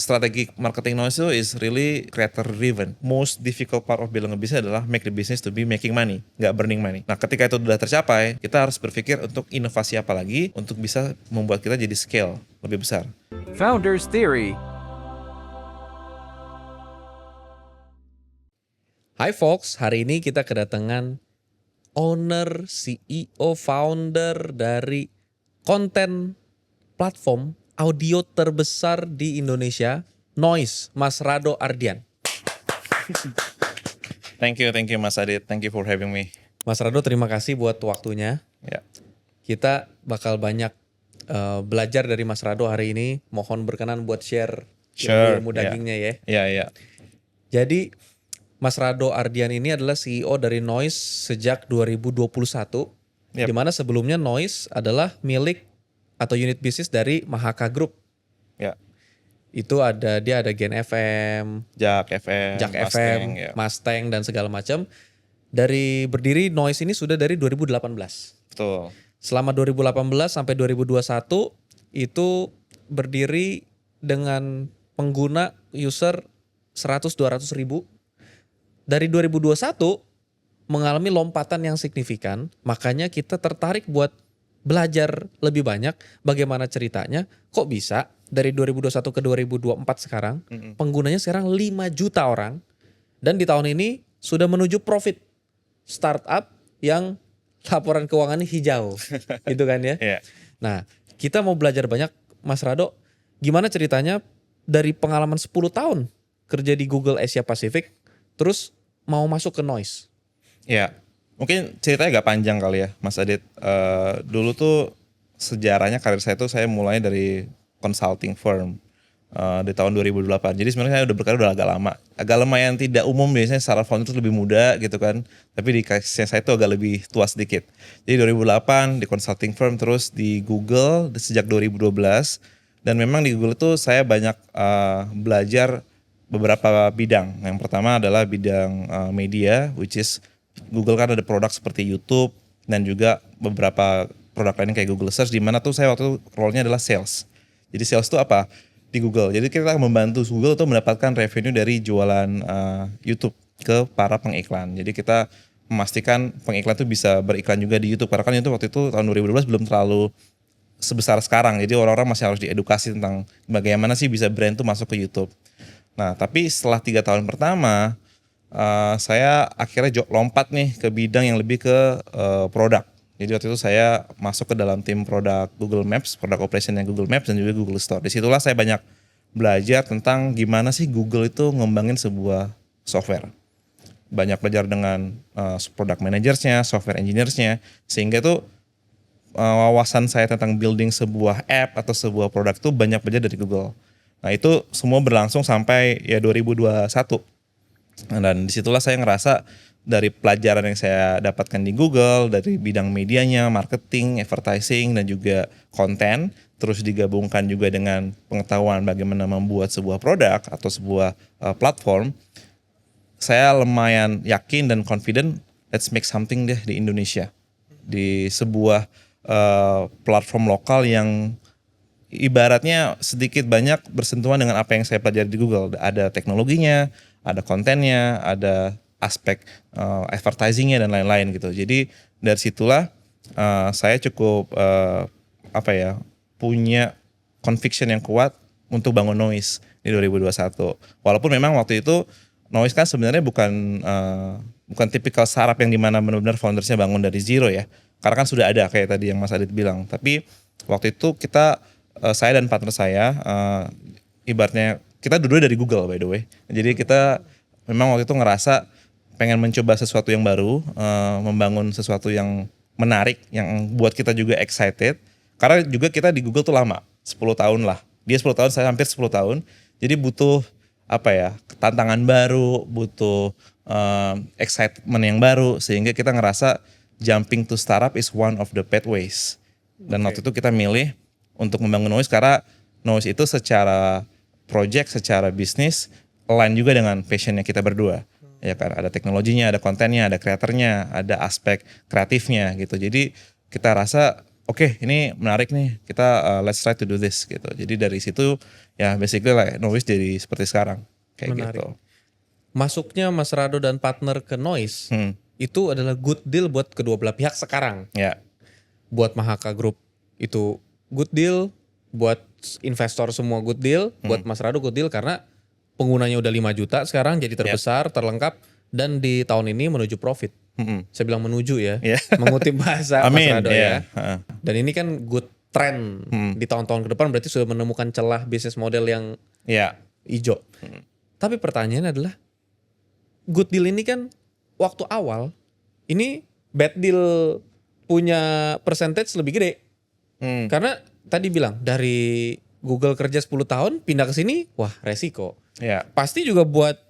strategi marketing noise itu is really creator driven. Most difficult part of building a business adalah make the business to be making money, nggak burning money. Nah ketika itu sudah tercapai, kita harus berpikir untuk inovasi apa lagi untuk bisa membuat kita jadi scale lebih besar. Founders Theory. Hai folks, hari ini kita kedatangan owner, CEO, founder dari konten platform audio terbesar di Indonesia, Noise, Mas Rado Ardian. Thank you Mas Adit, thank you for having me. Mas Rado, terima kasih buat waktunya. Ya. Kita bakal banyak belajar dari Mas Rado hari ini. Mohon berkenan buat share ilmu dagingnya ya. Iya. Jadi Mas Rado Ardian ini adalah CEO dari Noise sejak 2021. Yep. Di mana sebelumnya Noise adalah milik atau unit bisnis dari Mahaka Group. Ya. Itu dia ada Gen FM, Jak FM, Mustang, ya. Mustang dan segala macam. Dari berdiri Noise ini sudah dari 2018. Betul. Selama 2018 sampai 2021 itu berdiri dengan pengguna user 100-200 ribu. Dari 2021 mengalami lompatan yang signifikan, makanya kita tertarik buat belajar lebih banyak bagaimana ceritanya, kok bisa dari 2021 ke 2024 sekarang, penggunanya sekarang 5 juta orang, dan di tahun ini sudah menuju profit startup yang laporan keuangannya hijau, gitu kan ya. Yeah. Nah, kita mau belajar banyak, Mas Rado, gimana ceritanya dari pengalaman 10 tahun kerja di Google Asia Pacific, terus mau masuk ke Noise? Ya, mungkin ceritanya agak panjang kali ya, Mas Adit. Dulu tuh sejarahnya karir saya tuh saya mulai dari consulting firm di tahun 2008. Jadi sebenarnya saya udah berkarir udah agak lama. Agak lumayan tidak umum, biasanya secara founder itu lebih muda gitu kan. Tapi di case saya tuh agak lebih tua sedikit. Jadi 2008 di consulting firm, terus di Google sejak 2012. Dan memang di Google itu saya banyak belajar beberapa bidang. Yang pertama adalah bidang media, which is Google kan ada produk seperti YouTube dan juga beberapa produk lain kayak Google Search, di mana tuh saya waktu itu role-nya adalah sales. Jadi sales itu apa? Di Google. Jadi kita membantu Google tuh mendapatkan revenue dari jualan YouTube ke para pengiklan. Jadi kita memastikan pengiklan tuh bisa beriklan juga di YouTube. Karena kan itu waktu itu tahun 2012 belum terlalu sebesar sekarang. Jadi orang-orang masih harus diedukasi tentang bagaimana sih bisa brand tuh masuk ke YouTube. Nah, tapi setelah 3 tahun pertama, saya akhirnya lompat nih ke bidang yang lebih ke produk. Jadi waktu itu saya masuk ke dalam tim produk Google Maps, produk operationnya Google Maps dan juga Google Store. Disitulah saya banyak belajar tentang gimana sih Google itu ngembangin sebuah software. Banyak belajar dengan product managersnya, software engineersnya, sehingga itu wawasan saya tentang building sebuah app atau sebuah produk itu banyak belajar dari Google. Nah itu semua berlangsung sampai ya 2021. Dan disitulah saya ngerasa dari pelajaran yang saya dapatkan di Google, dari bidang medianya, marketing, advertising, dan juga konten, terus digabungkan juga dengan pengetahuan bagaimana membuat sebuah produk atau sebuah platform, saya lumayan yakin dan confident, let's make something deh di Indonesia. Di sebuah platform lokal yang ibaratnya sedikit banyak bersentuhan dengan apa yang saya pelajari di Google. Ada teknologinya, ada kontennya, ada aspek advertisingnya dan lain-lain gitu. Jadi dari situlah saya cukup punya conviction yang kuat untuk bangun Noise di 2021. Walaupun memang waktu itu Noise kan sebenarnya bukan tipikal startup yang dimana benar-benar foundersnya bangun dari zero ya. Karena kan sudah ada kayak tadi yang Mas Adit bilang. Tapi waktu itu saya dan partner saya ibaratnya kita dulu dari Google by the way. Jadi kita memang waktu itu ngerasa pengen mencoba sesuatu yang baru, membangun sesuatu yang menarik, yang buat kita juga excited. Karena juga kita di Google tuh lama, 10 tahun lah. Dia 10 tahun, saya hampir 10 tahun. Jadi butuh tantangan baru, butuh excitement yang baru, sehingga kita ngerasa jumping to startup is one of the pathways. Dan waktu itu kita milih untuk membangun Noise karena Noise itu secara project, secara bisnis align juga dengan passionnya kita berdua. Ya kan, ada teknologinya, ada kontennya, ada kreatornya, ada aspek kreatifnya gitu. Jadi kita rasa oke, ini menarik nih, kita let's try to do this gitu. Jadi dari situ ya basically lah Noise jadi seperti sekarang kayak Menarik. gitu. Masuknya Mas Rado dan partner ke Noise itu adalah good deal buat kedua belah pihak sekarang. Ya, Buat Mahaka Group itu good deal, buat investor semua good deal, buat Mas Rado good deal karena penggunanya udah 5 juta sekarang jadi terbesar, terlengkap dan di tahun ini menuju profit. Saya bilang menuju ya, Ya. mengutip bahasa Mas Amin. Rado ya. Heeh. Dan ini kan good trend di tahun-tahun ke depan berarti sudah menemukan celah bisnis model yang Ya, hijau. Tapi pertanyaannya adalah good deal ini kan waktu awal ini bad deal punya percentage lebih gede. Karena tadi bilang dari Google kerja 10 tahun pindah ke sini, wah resiko. ya, Pasti juga buat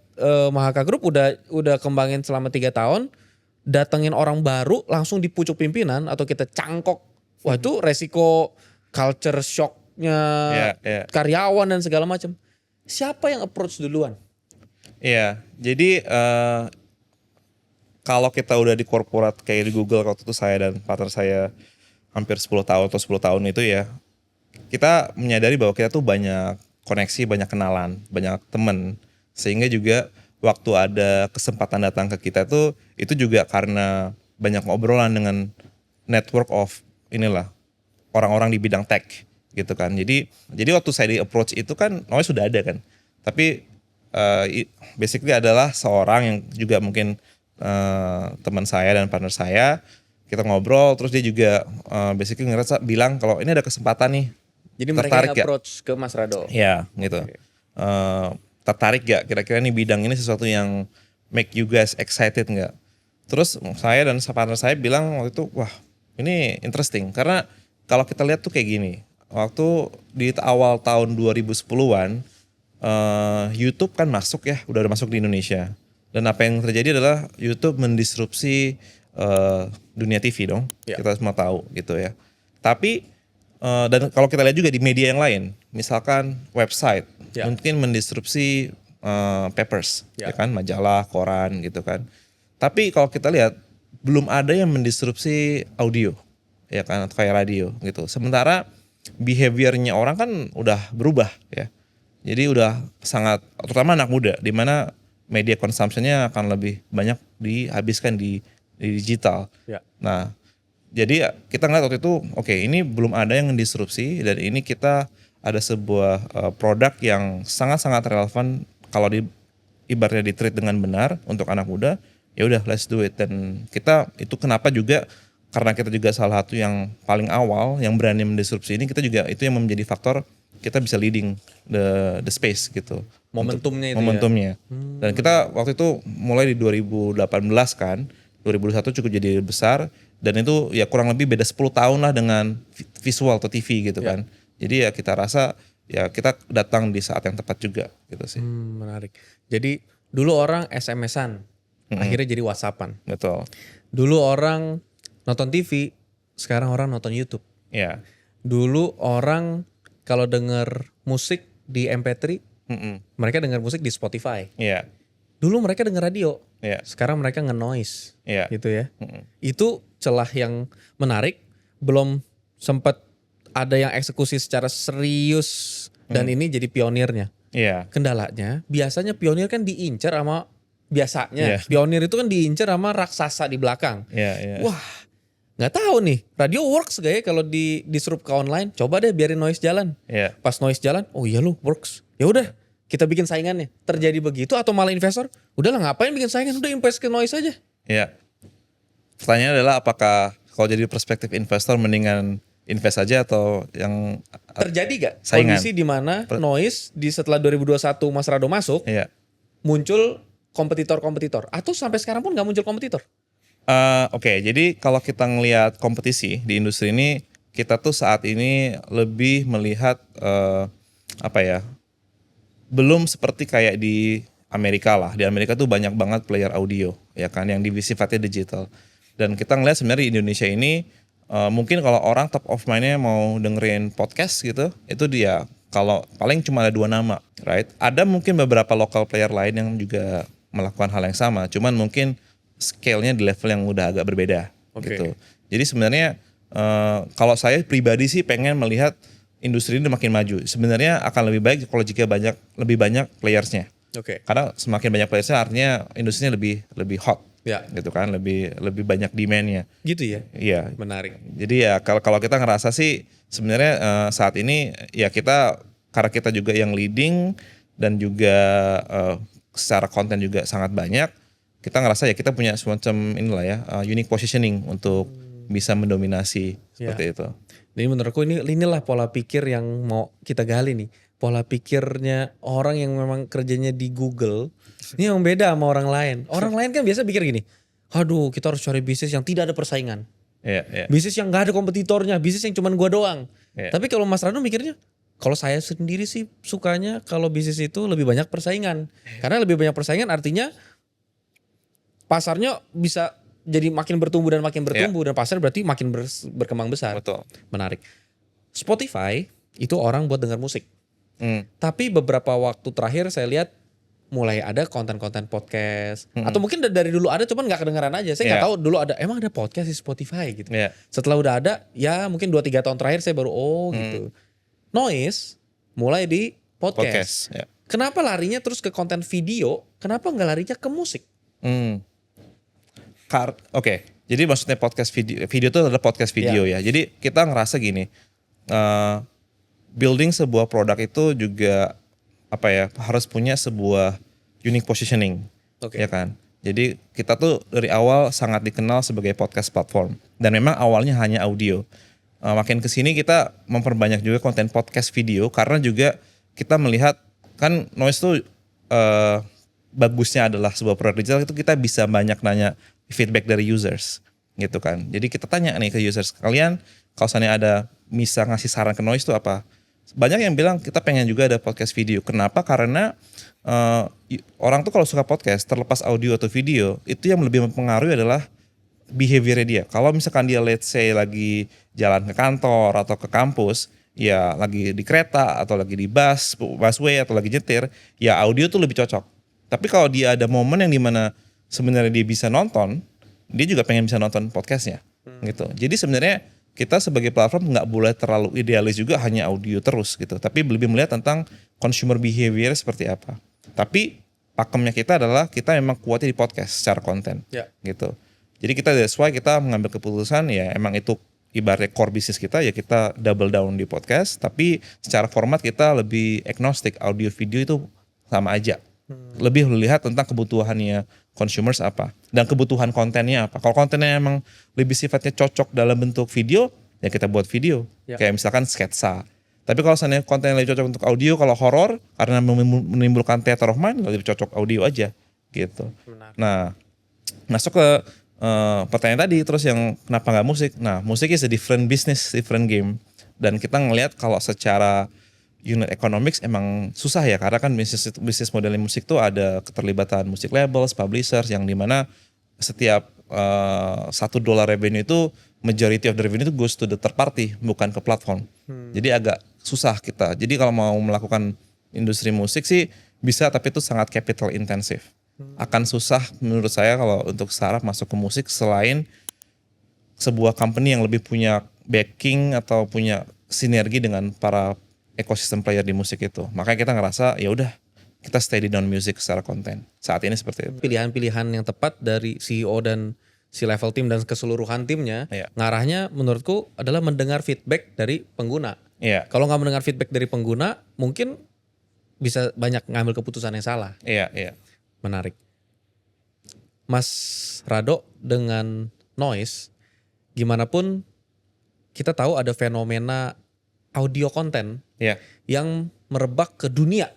Mahaka Group udah kembangin selama 3 tahun, datengin orang baru langsung di pucuk pimpinan atau kita cangkok. Wah itu resiko culture shocknya Ya. karyawan dan segala macam. Siapa yang approach duluan? Iya, jadi kalau kita udah di korporat kayak di Google waktu itu saya dan partner saya hampir 10 tahun atau 10 tahun itu ya, kita menyadari bahwa kita tuh banyak koneksi, banyak kenalan, banyak temen. Sehingga juga waktu ada kesempatan datang ke kita tuh itu juga karena banyak ngobrolan dengan network of inilah orang-orang di bidang tech gitu kan. Jadi waktu saya di approach itu kan Noise sudah ada kan. Tapi basically adalah seorang yang juga mungkin teman saya dan partner saya, kita ngobrol terus dia juga basically ngerasa bilang kalau ini ada kesempatan nih. Jadi mereka Tertarik yang gak? approach ke Mas Rado. Ya gitu. Tertarik gak kira-kira nih bidang ini sesuatu yang make you guys excited gak? Terus saya dan partner saya bilang waktu itu wah ini interesting karena kalau kita lihat tuh kayak gini. Waktu di awal tahun 2010-an YouTube kan masuk ya, udah masuk di Indonesia. Dan apa yang terjadi adalah YouTube mendisrupsi dunia TV dong. Ya. Kita semua tahu gitu ya. Tapi dan kalau kita lihat juga di media yang lain, misalkan website, Ya. mungkin mendisrupsi papers, Ya. ya kan, majalah, koran gitu kan. Tapi kalau kita lihat belum ada yang mendisrupsi audio, ya kan, atau kayak radio gitu. Sementara behaviornya orang kan udah berubah ya. Jadi udah sangat, terutama anak muda, di mana media consumption-nya akan lebih banyak dihabiskan di digital. Ya. Nah, jadi kita ngeliat waktu itu, oke, ini belum ada yang disrupsi dan ini kita ada sebuah produk yang sangat-sangat relevan kalau ibaratnya di-treat dengan benar untuk anak muda, ya udah let's do it. Dan kita itu kenapa juga karena kita juga salah satu yang paling awal yang berani mendisrupsi ini, kita juga itu yang menjadi faktor kita bisa leading the space gitu. Momentumnya itu Momentumnya. Dan kita waktu itu mulai di 2018 kan, 2021 cukup jadi besar dan itu ya kurang lebih beda 10 tahun lah dengan visual atau TV gitu kan. Jadi ya kita rasa ya kita datang di saat yang tepat juga gitu sih. Menarik. Jadi dulu orang SMS-an, akhirnya jadi WhatsApp-an. Betul. Dulu orang nonton TV, sekarang orang nonton YouTube. Ya. Dulu orang kalau denger musik di MP3, mereka denger musik di Spotify. Iya. Dulu mereka denger radio, Iya. sekarang mereka nge-noise. Iya. Gitu ya. Itu celah yang menarik, belum sempat ada yang eksekusi secara serius dan ini jadi pionirnya. Iya. Kendalanya biasanya pionir kan diincar sama Iya. pionir itu kan diincar sama raksasa di belakang. Iya, iya. Wah, nggak tahu nih radio works gak ya kalau disrupt ke online? Coba deh biarin noise jalan. Iya. Pas noise jalan, oh iya loh works. Ya udah kita bikin saingannya. Terjadi begitu atau malah investor, udahlah ngapain bikin saingan, udah invest ke noise aja. Iya. Pertanyaannya adalah apakah kalau jadi perspektif investor mendingan invest aja atau yang Terjadi gak saingan. kondisi di mana noise di setelah 2021 Mas Rado masuk Iya. muncul kompetitor-kompetitor atau sampai sekarang pun nggak muncul kompetitor? Oke, jadi kalau kita ngelihat kompetisi di industri ini, kita tuh saat ini lebih melihat apa ya? Belum seperti kayak di Amerika lah. Di Amerika tuh banyak banget player audio, ya kan, yang sifatnya digital. Dan kita ngelihat sebenarnya di Indonesia ini mungkin kalau orang top of mind-nya mau dengerin podcast gitu, itu dia kalau paling cuma ada 2 nama, right? Ada mungkin beberapa local player lain yang juga melakukan hal yang sama, cuman mungkin scale-nya di level yang udah agak berbeda Oke. gitu. Jadi sebenarnya kalau saya pribadi sih pengen melihat industri ini makin maju. Sebenarnya akan lebih baik kalau jika lebih banyak playersnya. Oke. Karena semakin banyak playersnya artinya industrinya lebih hot. Ya. Gitu kan, lebih banyak demandnya. Gitu ya. Iya. Menarik. Jadi ya kalau kita ngerasa sih sebenarnya saat ini ya kita karena kita juga yang leading dan juga secara konten juga sangat banyak, kita ngerasa ya kita punya semacam inilah ya unique positioning untuk bisa mendominasi seperti itu. Jadi menurutku inilah pola pikir yang mau kita gali nih. Pola pikirnya orang yang memang kerjanya di Google. Ini yang beda sama orang lain. Orang lain kan biasa pikir gini. Aduh, kita harus cari bisnis yang tidak ada persaingan. Iya. Bisnis yang gak ada kompetitornya. Bisnis yang cuman gua doang. Iya. Tapi kalau Mas Rano mikirnya, kalau saya sendiri sih sukanya kalau bisnis itu lebih banyak persaingan. Karena lebih banyak persaingan artinya pasarnya bisa jadi makin bertumbuh dan dan pasar berarti makin berkembang besar. Betul. Menarik. Spotify itu orang buat dengar musik. Hmm. Tapi beberapa waktu terakhir saya lihat mulai ada konten-konten podcast. Atau mungkin dari dulu ada cuman gak kedengeran aja. Saya gak tahu dulu emang ada podcast di Spotify gitu. Iya. Setelah udah ada ya mungkin 2-3 tahun terakhir saya baru gitu. Noise mulai di podcast. Ya. Kenapa larinya terus ke konten video? Kenapa gak larinya ke musik? Oke. Jadi maksudnya podcast video itu adalah podcast video ya. Jadi kita ngerasa gini, building sebuah produk itu juga harus punya sebuah unique positioning, ya kan. Jadi kita tuh dari awal sangat dikenal sebagai podcast platform dan memang awalnya hanya audio. Makin kesini kita memperbanyak juga konten podcast video karena juga kita melihat kan Noise tuh bagusnya adalah sebuah produk digital itu kita bisa banyak nanya feedback dari users gitu kan. Jadi kita tanya nih ke users, kalian kalau misalnya ada bisa ngasih saran ke Noise tuh apa? Banyak yang bilang kita pengen juga ada podcast video. Kenapa? Karena orang tuh kalau suka podcast terlepas audio atau video itu yang lebih mempengaruhi adalah behaviornya dia. Kalau misalkan dia let's say lagi jalan ke kantor atau ke kampus, ya lagi di kereta atau lagi di busway atau lagi nyetir, ya audio tuh lebih cocok. Tapi kalau dia ada momen yang dimana sebenarnya dia bisa nonton, dia juga pengen bisa nonton podcastnya, gitu. Jadi sebenarnya kita sebagai platform nggak boleh terlalu idealis juga hanya audio terus gitu. Tapi lebih melihat tentang consumer behavior seperti apa. Tapi pakemnya kita adalah kita memang kuatnya di podcast secara konten, gitu. Jadi kita that's why kita mengambil keputusan ya emang itu ibaratnya core bisnis kita ya kita double down di podcast. Tapi secara format kita lebih agnostik, audio video itu sama aja. Lebih melihat tentang kebutuhannya consumers apa dan kebutuhan kontennya apa. Kalau kontennya emang lebih sifatnya cocok dalam bentuk video, ya kita buat video. Kayak misalkan sketsa. Tapi kalau misalnya kontennya lebih cocok untuk audio, kalau horor karena menimbulkan theater of mind, lebih cocok audio aja gitu. Nah, masuk ke pertanyaan tadi terus yang kenapa nggak musik? Nah, musik is a different business, different game. Dan kita ngelihat kalau secara unit economics emang susah ya karena kan bisnis modelnya musik tuh ada keterlibatan musik labels, publishers yang dimana setiap $1 revenue itu majority of the revenue itu goes to the third party bukan ke platform. Jadi agak susah kita. Jadi kalau mau melakukan industri musik sih bisa tapi itu sangat capital intensive. Akan susah menurut saya kalau untuk startup masuk ke musik selain sebuah company yang lebih punya backing atau punya sinergi dengan para ekosistem player di musik itu. Makanya kita ngerasa ya udah kita stay di non-music secara konten. Saat ini seperti itu. Pilihan-pilihan yang tepat dari CEO dan si level tim dan keseluruhan timnya ngarahnya menurutku adalah mendengar feedback dari pengguna. Kalau nggak mendengar feedback dari pengguna mungkin bisa banyak ngambil keputusan yang salah. Menarik. Mas Rado dengan Noise, gimana pun kita tahu ada fenomena audio konten yang merebak ke dunia.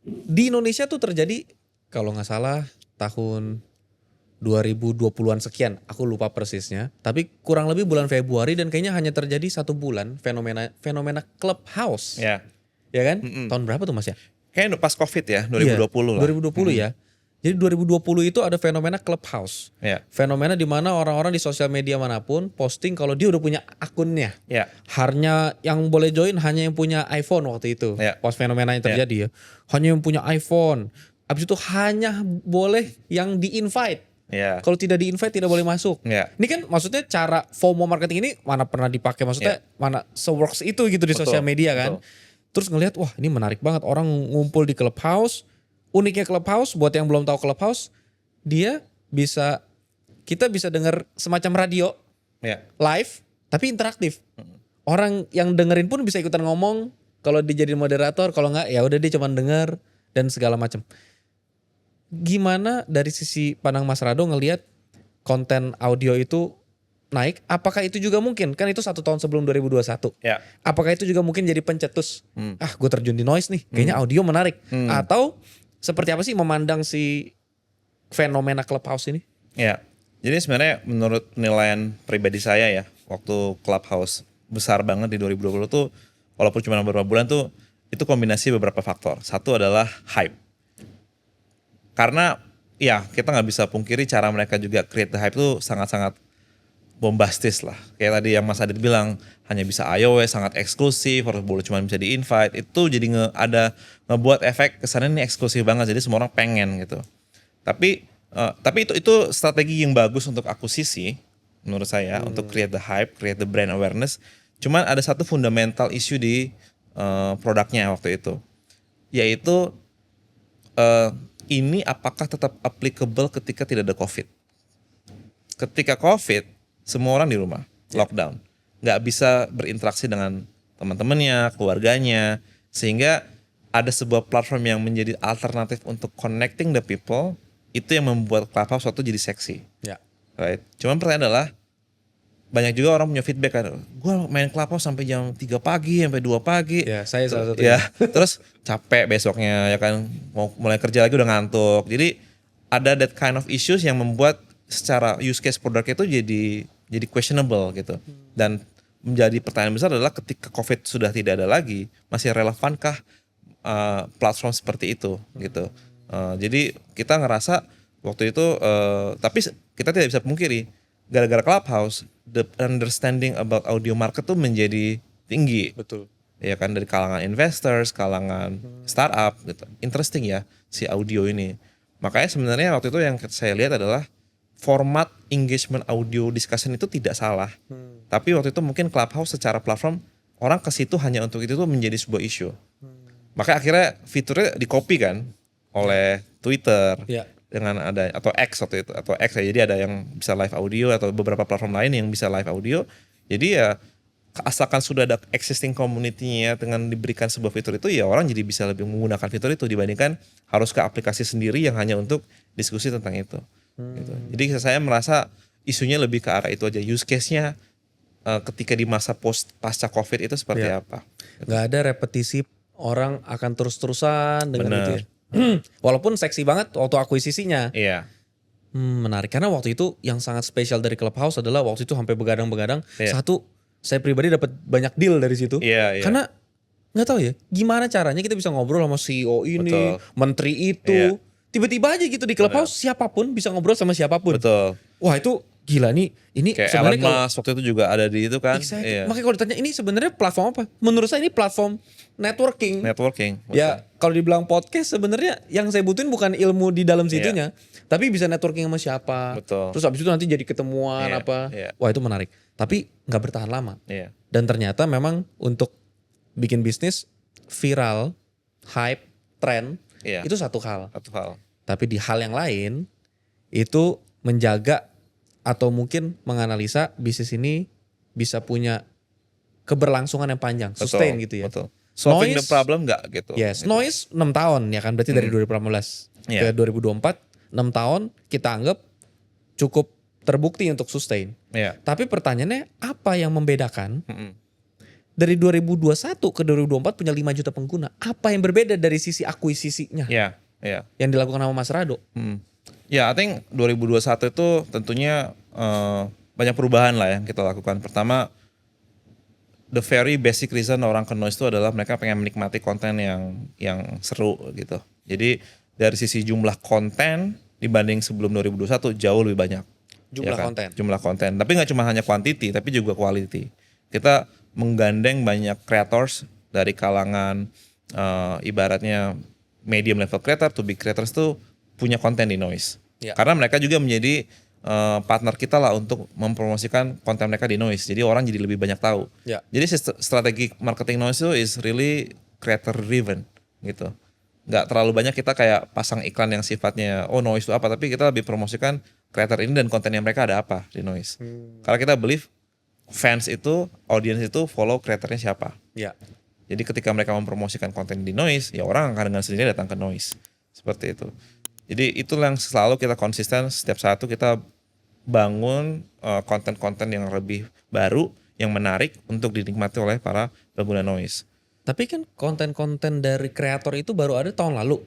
Di Indonesia tuh terjadi kalau nggak salah tahun 2020-an sekian, aku lupa persisnya. Tapi kurang lebih bulan Februari dan kayaknya hanya terjadi 1 bulan fenomena Clubhouse. Ya kan? Tahun berapa tuh Mas ya? Kayaknya pas COVID ya, 2020 lah. 2020 ya. Jadi 2020 itu ada fenomena Clubhouse. Fenomena di mana orang-orang di sosial media manapun posting kalau dia udah punya akunnya. Hanya yang boleh join hanya yang punya iPhone waktu itu. Pas fenomena yang terjadi ya. Hanya yang punya iPhone. Habis itu hanya boleh yang di-invite. Ya. Kalau tidak di-invite tidak boleh masuk. Ya. Ini kan maksudnya cara FOMO marketing ini mana pernah dipakai, maksudnya mana se-works itu gitu di Betul, sosial media kan. betul. Terus ngelihat wah ini menarik banget, orang ngumpul di Clubhouse. Uniknya Clubhouse buat yang belum tahu Clubhouse, dia kita bisa dengar semacam radio Ya. live tapi interaktif. Orang yang dengerin pun bisa ikutan ngomong, kalau dijadiin moderator, kalau enggak ya udah dia cuma denger dan segala macam. Gimana dari sisi pandang Mas Rado ngelihat konten audio itu naik? Apakah itu juga mungkin? Kan itu 1 tahun sebelum 2021. Ya. Apakah itu juga mungkin jadi pencetus? Gue terjun di noise nih, kayaknya audio menarik. Atau seperti apa sih memandang si fenomena Clubhouse ini? Ya. Jadi sebenarnya menurut penilaian pribadi saya ya, waktu Clubhouse besar banget di 2020 tuh, walaupun cuma beberapa bulan tuh, itu kombinasi beberapa faktor. Satu adalah hype. Karena ya kita nggak bisa pungkiri cara mereka juga create the hype tuh sangat-sangat bombastis lah. Kayak tadi yang Mas Adit bilang, hanya bisa iOS, sangat eksklusif, harus boleh cuma bisa di-invite. Itu jadi ngebuat efek kesannya ini eksklusif banget, jadi semua orang pengen gitu. Tapi itu strategi yang bagus untuk akuisisi menurut saya, untuk create the hype, create the brand awareness. Cuman ada satu fundamental issue di produknya waktu itu, yaitu ini apakah tetap applicable ketika tidak ada COVID? Ketika COVID, semua orang di rumah, lockdown, nggak bisa berinteraksi dengan teman-temannya, keluarganya, sehingga ada sebuah platform yang menjadi alternatif untuk connecting the people. Itu yang membuat Clubhouse waktu jadi seksi, Ya. right? Cuman pertanyaan adalah, banyak juga orang punya feedback kan, gue main Clubhouse sampai jam 3 pagi, sampai 2 pagi. Ya, saya salah satu. Ya, terus capek besoknya ya kan, mau mulai kerja lagi udah ngantuk. Jadi ada that kind of issues yang membuat secara use case produknya itu jadi questionable gitu. Dan menjadi pertanyaan besar adalah ketika COVID sudah tidak ada lagi, masih relevankah platform seperti itu gitu. Jadi kita ngerasa waktu itu, tapi kita tidak bisa pungkiri, gara-gara Clubhouse, the understanding about audio market tuh menjadi tinggi. Betul. Ya kan, dari kalangan investors, kalangan startup gitu. Interesting ya si audio ini. Makanya sebenarnya waktu itu yang saya lihat adalah format engagement audio discussion itu tidak salah. Tapi waktu itu mungkin Clubhouse secara platform, orang ke situ hanya untuk itu tuh menjadi sebuah isu. Makanya akhirnya fiturnya di-copy kan oleh Twitter. Ya. Dengan ada, atau X waktu itu, atau X ya, jadi ada yang bisa live audio atau beberapa platform lain yang bisa live audio. Jadi ya asalkan sudah ada existing community-nya dengan diberikan sebuah fitur itu, ya orang jadi bisa lebih menggunakan fitur itu dibandingkan harus ke aplikasi sendiri yang hanya untuk diskusi tentang itu. Gitu. Jadi saya merasa isunya lebih ke arah itu aja, use case-nya ketika di masa pasca COVID itu seperti apa. Nggak ada repetisi, orang akan terus-terusan dengan Bener. itu ya. Walaupun seksi banget waktu akuisisinya. Iya. Menarik, karena waktu itu yang sangat spesial dari Clubhouse adalah waktu itu sampai begadang-begadang. Iya. Satu, saya pribadi dapat banyak deal dari situ. Iya, iya. Karena nggak tahu ya, gimana caranya kita bisa ngobrol sama CEO ini, Betul. menteri itu. Iya. Tiba-tiba aja gitu di Clubhouse siapapun bisa ngobrol sama siapapun. Betul. Wah itu gila nih. Ini Kayak Elon sebenarnya kalau Musk waktu itu juga ada di itu kan. exactly. Iya. Makanya kalau ditanya ini sebenarnya platform apa? Menurut saya ini platform networking. Networking. Ya kalau dibilang podcast sebenarnya yang saya butuhin bukan ilmu di dalam situnya, tapi bisa networking sama siapa. Betul. Terus habis itu nanti jadi ketemuan Iya, apa. iya. Wah itu menarik. Tapi nggak bertahan lama. Iya. Dan ternyata memang untuk bikin bisnis viral, hype, trend Iya. itu satu hal. Satu hal. Tapi di hal yang lain itu menjaga atau mungkin menganalisa bisnis ini bisa punya keberlangsungan yang panjang, sustain gitu ya. Betul. Solving the Noise- problem enggak gitu. Yes, Gitu. noise 6 tahun ya kan, berarti dari 2018 Iya. ke 2024, 6 tahun kita anggap cukup terbukti untuk sustain. Iya. Tapi pertanyaannya apa yang membedakan Mm-mm. dari 2021 ke 2024 punya 5 juta pengguna? Apa yang berbeda dari sisi akuisisinya Iya. Iya. yang dilakukan sama Mas Rado? Ya, I think 2021 itu tentunya banyak perubahan lah yang kita lakukan. Pertama, the very basic reason orang ke Noise itu adalah mereka pengen menikmati konten yang seru gitu. Jadi dari sisi jumlah konten dibanding sebelum 2021 jauh lebih banyak. Jumlah konten. Jumlah konten. Tapi nggak cuma hanya quantity, tapi juga quality. Kita menggandeng banyak creators dari kalangan ibaratnya medium level creator to big creators tuh punya konten di Noise. Ya. Karena mereka juga menjadi partner kita lah untuk mempromosikan konten mereka di Noise. Jadi orang jadi lebih banyak tahu. Ya. Jadi strategi marketing Noise itu is really creator driven gitu. Nggak terlalu banyak kita kayak pasang iklan yang sifatnya Noise itu apa, tapi kita lebih promosikan creator ini dan kontennya mereka ada apa di Noise. Karena kita believe fans itu, audience itu follow kreatornya siapa. Ya. Jadi ketika mereka mempromosikan konten di Noise, ya orang akan dengan sendirinya datang ke Noise. Seperti itu. Jadi itulah yang selalu kita konsisten setiap saat itu kita bangun konten-konten yang lebih baru, yang menarik untuk dinikmati oleh para pengguna Noise. Tapi kan konten-konten dari kreator itu baru ada tahun lalu,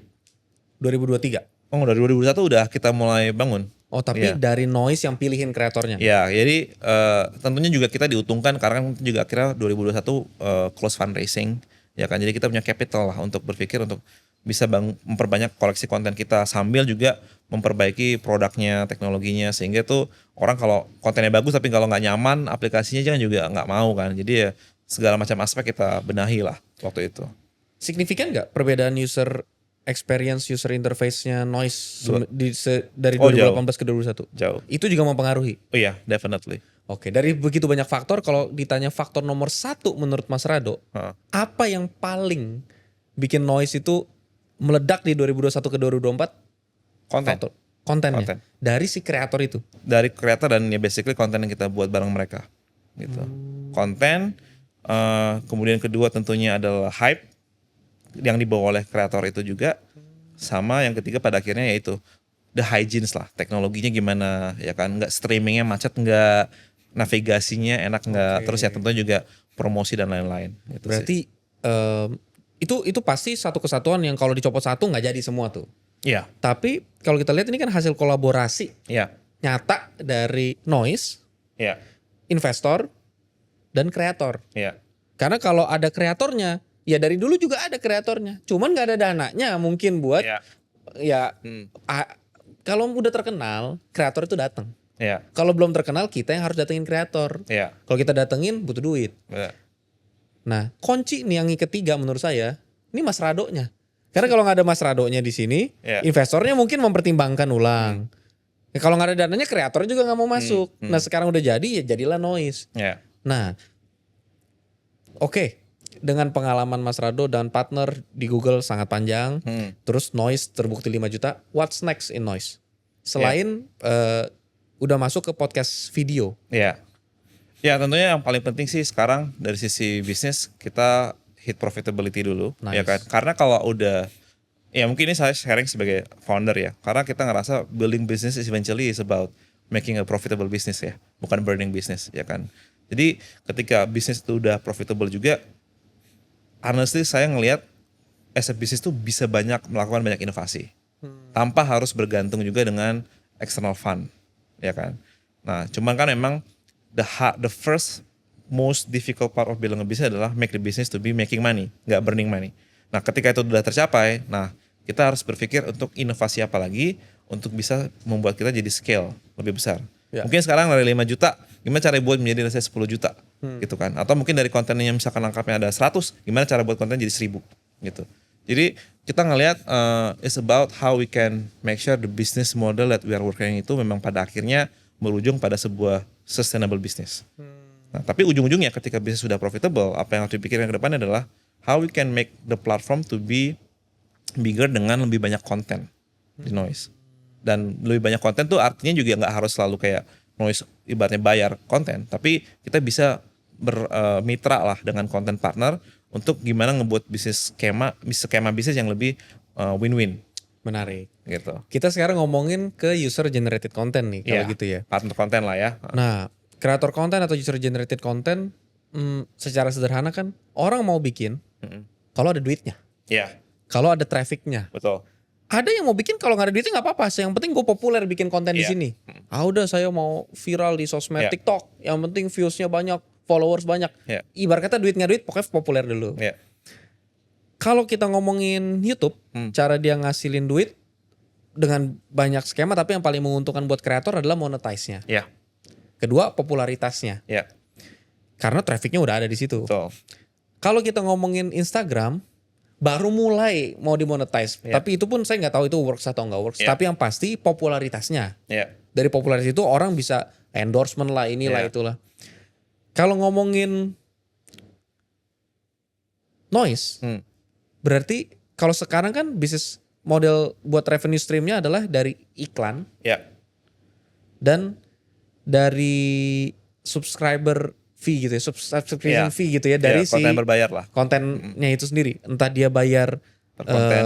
2023. Oh, dari 2021 udah kita mulai bangun. Oh, tapi Iya. dari Noise yang pilihin kreatornya. Ya, jadi tentunya juga kita diuntungkan karena kan juga akhirnya 2021 close fundraising, ya kan. Jadi kita punya capital lah untuk berpikir untuk bisa memperbanyak koleksi konten kita sambil juga memperbaiki produknya, teknologinya, sehingga tuh orang kalau kontennya bagus tapi kalau nggak nyaman aplikasinya jangan juga nggak mau kan. Jadi ya segala macam aspek kita benahi lah waktu itu. Signifikan nggak perbedaan user experience, user interface-nya Noise dari Oh, 2018 ke 2021? Jauh. Itu juga mempengaruhi. Oh iya, definitely. Oke, dari begitu banyak faktor, kalau ditanya faktor nomor 1 menurut Mas Rado, Heeh. apa yang paling bikin Noise itu meledak di 2021 ke 2024? Konten. Faktor kontennya. Konten. Dari si kreator itu. Dari kreator dan ya basically konten yang kita buat bareng mereka gitu. Konten, kemudian kedua tentunya adalah hype yang dibawa oleh kreator itu juga, sama yang ketiga pada akhirnya yaitu the hygienes lah, teknologinya gimana ya kan, nggak streamingnya macet, nggak navigasinya enak, nggak terus ya tentunya juga promosi dan lain-lain gitu sih. Berarti itu pasti satu kesatuan yang kalau dicopot satu nggak jadi semua tuh. Iya, Tapi kalau kita lihat ini kan hasil kolaborasi iya, nyata dari Noise, iya, investor, dan kreator. iya, Karena kalau ada kreatornya, ya dari dulu juga ada kreatornya. Cuman nggak ada dananya mungkin buat iya, ya kalau udah terkenal, kreator itu datang. iya, Kalau belum terkenal, kita yang harus datengin kreator. iya, Kalau kita datengin butuh duit. iya. Nah, kunci nih yang ketiga menurut saya, ini Mas Radonya. Karena kalau nggak ada Mas Radonya di sini, Iya. investornya mungkin mempertimbangkan ulang. Ya, kalau nggak ada dananya, kreator juga nggak mau masuk. Nah, sekarang udah jadi, ya jadilah Noise. Iya. Nah, oke. Dengan pengalaman Mas Rado dan partner di Google sangat panjang, terus Noise terbukti 5 juta. What's next in Noise? Selain udah masuk ke podcast video. Iya. Ya tentunya yang paling penting sih sekarang dari sisi bisnis kita hit profitability dulu, Nice. ya kan? Karena kalau udah, ya mungkin ini saya sharing sebagai founder ya, karena kita ngerasa building business is eventually is about making a profitable business ya, bukan burning business ya kan? Jadi ketika bisnis itu udah profitable juga, honestly saya ngelihat as a business tuh bisa melakukan banyak inovasi, tanpa harus bergantung juga dengan external fund, ya kan? Nah, cuman kan memang the first most difficult part of building a business adalah make the business to be making money, nggak burning money. Nah, ketika itu sudah tercapai, nah kita harus berpikir untuk inovasi apa lagi untuk bisa membuat kita jadi scale lebih besar. Ya. Mungkin sekarang dari 5 juta, gimana cara buat menjadi 10 juta gitu kan. Atau mungkin dari kontennya misalkan angkapnya ada 100, gimana cara buat konten jadi 1000 gitu. Jadi kita ngelihat it's about how we can make sure the business model that we are working itu memang pada akhirnya berujung pada sebuah sustainable business. Nah, tapi ujung-ujungnya ketika bisnis sudah profitable, apa yang harus dipikirkan ke depannya adalah how we can make the platform to be bigger dengan lebih banyak konten di Noise. Dan lebih banyak konten tuh artinya juga nggak harus selalu kayak Noise ibaratnya bayar konten, tapi kita bisa bermitra lah dengan konten partner untuk gimana ngebuat skema bisnis yang lebih win-win Menarik. gitu. Kita sekarang ngomongin ke user generated content nih kalau Iya, gitu ya. Partner konten lah ya. Nah, kreator konten atau user generated content secara sederhana kan orang mau bikin kalau ada duitnya, Iya, kalau ada trafficnya. betul. Ada yang mau bikin kalau nggak ada duitnya nggak apa-apa. Yang penting gue populer bikin konten di Iya. sini. Udah saya mau viral di sosmed Iya. TikTok. Yang penting viewsnya banyak, followers banyak. Iya. Ibarat kata duit nggak duit, pokoknya populer dulu. Iya. Kalau kita ngomongin YouTube, cara dia ngasilin duit dengan banyak skema, tapi yang paling menguntungkan buat kreator adalah monetize-nya. Iya. Kedua, popularitasnya. Iya. Karena trafficnya udah ada di situ. Betul. Kalau kita ngomongin Instagram, baru mulai mau dimonetize. Iya. Tapi itu pun saya nggak tahu itu works atau nggak works. Iya. Tapi yang pasti popularitasnya. Ya. Dari popularitas itu orang bisa endorsement lah inilah Iya. itulah. Kalau ngomongin noise, berarti kalau sekarang kan bisnis model buat revenue streamnya adalah dari iklan Ya. dan dari subscriber fee gitu ya, subscription Iya. fee gitu ya dari Ya, konten berbayar lah. kontennya itu sendiri. Entah dia bayar Per konten.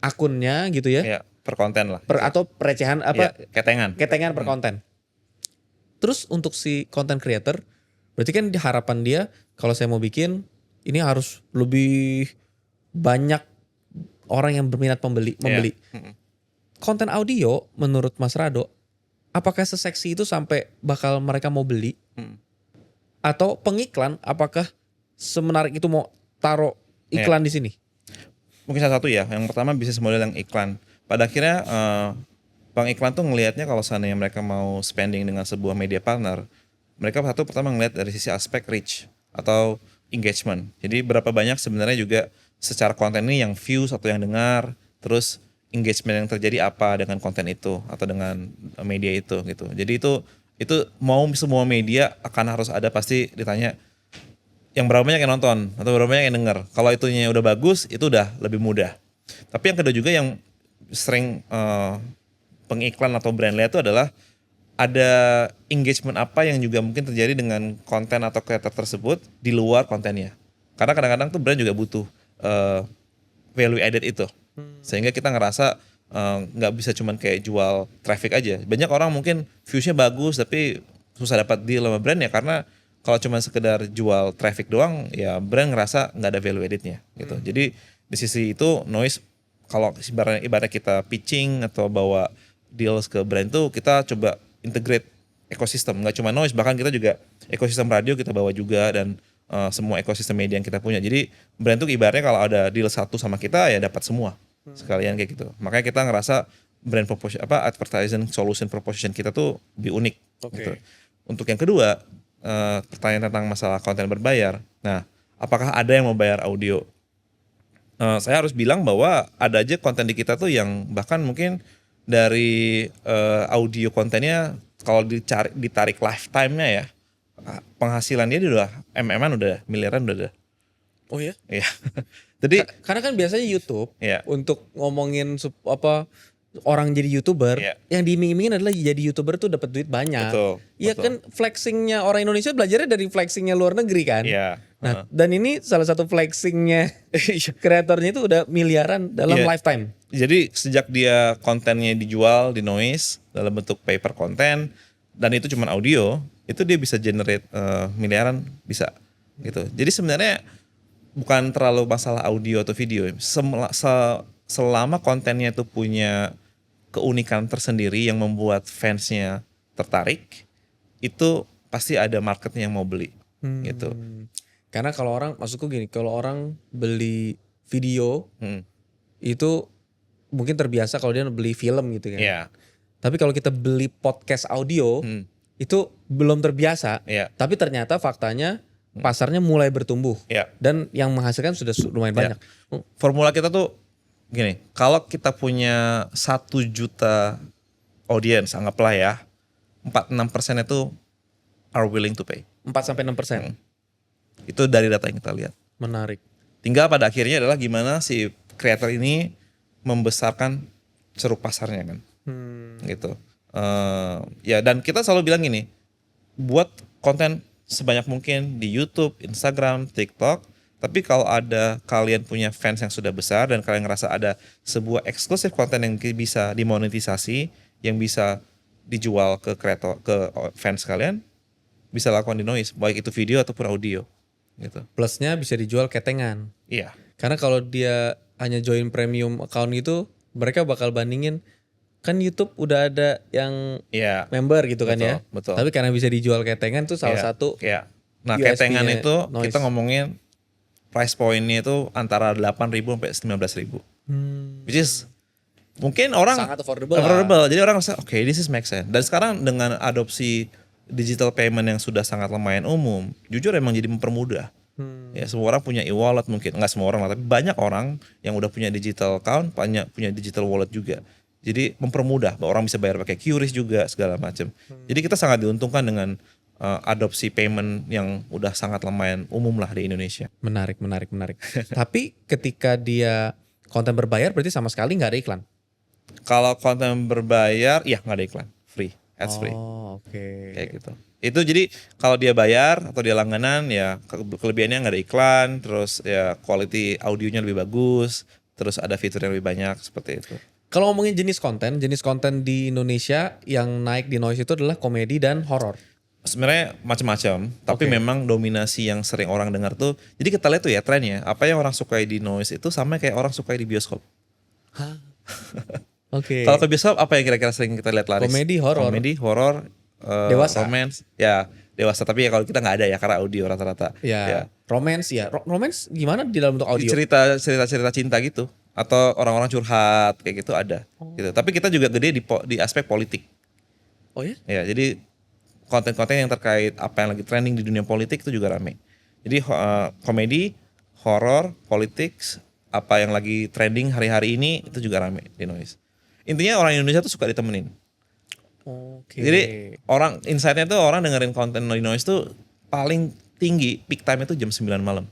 akunnya gitu ya, Ya, per konten lah. atau recehan Ya, ketengan. ketengan per konten. Terus untuk si content creator, berarti kan harapan dia kalau saya mau bikin ini harus lebih banyak orang yang berminat membeli. Iya. Konten audio menurut Mas Rado, apakah seseksi itu sampai bakal mereka mau beli? Atau pengiklan, apakah semenarik itu mau taruh iklan di sini? Mungkin salah satu ya. Yang pertama bisnis model yang iklan. Pada akhirnya pengiklan tuh ngelihatnya kalau seandainya mereka mau spending dengan sebuah media partner, mereka pertama ngelihat dari sisi aspek reach atau engagement. Jadi berapa banyak sebenarnya juga secara konten ini yang views atau yang dengar, terus engagement yang terjadi apa dengan konten itu atau dengan media itu gitu. Jadi itu mau semua media akan harus ada, pasti ditanya yang berapa banyak yang nonton atau berapa banyak yang denger. Kalau itunya udah bagus, itu udah lebih mudah. Tapi yang kedua juga yang sering pengiklan atau brand lihat itu adalah ada engagement apa yang juga mungkin terjadi dengan konten atau creator tersebut di luar kontennya. Karena kadang-kadang tuh brand juga butuh value added itu. Sehingga kita ngerasa nggak bisa cuman kayak jual traffic aja. Banyak orang mungkin viewsnya bagus tapi susah dapat deal sama brand ya karena kalau cuma sekedar jual traffic doang ya brand ngerasa nggak ada value addednya gitu. Jadi di sisi itu noise, kalau ibaratnya kita pitching atau bawa deals ke brand tuh kita coba integrate ekosistem, nggak cuma noise, bahkan kita juga ekosistem radio kita bawa juga dan semua ekosistem media yang kita punya. Jadi brand tuh ibaratnya kalau ada deal satu sama kita ya dapat semua sekalian kayak gitu. Makanya kita ngerasa brand proposition advertising solution proposition kita tuh lebih unik. Gitu. Untuk yang kedua, pertanyaan tentang masalah konten berbayar. Nah, apakah ada yang mau bayar audio? Saya harus bilang bahwa ada aja konten di kita tuh yang bahkan mungkin dari audio kontennya kalau ditarik lifetime-nya ya, penghasilannya dia udah MM-an udah miliaran udah. Oh ya? Iya. Jadi Karena kan biasanya YouTube Iya. untuk ngomongin orang jadi YouTuber, Iya. yang diiming-imingin adalah jadi YouTuber tuh dapat duit banyak. Betul, Iya betul. kan, flexingnya orang Indonesia belajarnya dari flexingnya luar negeri kan. Iya. Nah, dan ini salah satu flexingnya kreatornya itu udah miliaran dalam Iya. lifetime. Jadi sejak dia kontennya dijual di Noise dalam bentuk paper konten dan itu cuma audio, itu dia bisa generate miliaran bisa gitu. Jadi sebenarnya bukan terlalu masalah audio atau video. Selama kontennya itu punya keunikan tersendiri yang membuat fansnya tertarik, itu pasti ada marketnya yang mau beli gitu. Karena kalau orang, maksudku gini, kalau orang beli video itu mungkin terbiasa kalau dia beli film gitu kan. Iya. Tapi kalau kita beli podcast audio itu belum terbiasa. Iya. Tapi ternyata faktanya pasarnya mulai bertumbuh. Iya. Dan yang menghasilkan sudah lumayan banyak. Formula kita tuh gini, kalau kita punya 1 juta audience, anggaplah ya, 4-6% itu are willing to pay. 4-6%. Itu dari data yang kita lihat. Menarik. Tinggal pada akhirnya adalah gimana si creator ini membesarkan ceruk pasarnya kan. Gitu. Ya dan kita selalu bilang gini, buat konten sebanyak mungkin di YouTube, Instagram, TikTok. Tapi kalau ada kalian punya fans yang sudah besar dan kalian ngerasa ada sebuah eksklusif konten yang bisa dimonetisasi, yang bisa dijual ke kreator, ke fans kalian, bisa lakukan di Noise, baik itu video ataupun audio. Gitu. Plusnya bisa dijual ketengan. Iya. Karena kalau dia hanya join premium account gitu, mereka bakal bandingin, kan YouTube udah ada yang Iya. member gitu kan Betul, ya. betul. Tapi karena bisa dijual ketengan tuh salah Iya, satu iya. Nah, USP-nya ketengan itu Noise. kita ngomongin price point-nya itu antara 8.000 sampai 19.000. Which is mungkin orang Sangat affordable lah. Jadi orang rasa oke, this is make sense. Dan sekarang dengan adopsi digital payment yang sudah sangat lumayan umum, jujur emang jadi mempermudah. Ya semua orang punya e-wallet mungkin, nggak semua orang lah, tapi banyak orang yang udah punya digital account, banyak punya digital wallet juga. Jadi mempermudah, bahwa orang bisa bayar pakai QRIS juga segala macam. Jadi kita sangat diuntungkan dengan adopsi payment yang udah sangat lumayan umum lah di Indonesia. Menarik. Tapi ketika dia konten berbayar berarti sama sekali nggak ada iklan. Kalau konten berbayar, ya nggak ada iklan, free, ads free. Oh, oke. Kayak gitu. Itu jadi kalau dia bayar atau dia langganan ya kelebihannya nggak ada iklan, terus ya quality audionya lebih bagus, terus ada fitur yang lebih banyak seperti itu. Kalau ngomongin jenis konten di Indonesia yang naik di Noise itu adalah komedi dan horor. Sebenarnya macam-macam, tapi Oke. memang dominasi yang sering orang dengar tuh. Jadi kita lihat tuh ya trennya, apa yang orang sukai di Noise itu sama kayak orang sukai di bioskop. Oke. Kalau ke bioskop apa yang kira-kira sering kita lihat laris? Komedi, horor. Komedi, horor, Dewasa. romance, ya dewasa. Tapi ya kalau kita nggak ada ya karena audio rata-rata. Ya, romance ya. Romance gimana di dalam bentuk audio? Cerita cinta gitu atau orang-orang curhat kayak gitu ada. Gitu. Tapi kita juga gede di aspek politik. Oh ya? Ya, jadi konten-konten yang terkait apa yang lagi trending di dunia politik itu juga rame. Jadi komedi, horor, politik, apa yang lagi trending hari-hari ini itu juga rame di Noise. Intinya orang Indonesia tuh suka ditemenin. Oke. Jadi orang insight-nya tuh orang dengerin konten di Noise tuh paling tinggi peak time itu jam 9 malam.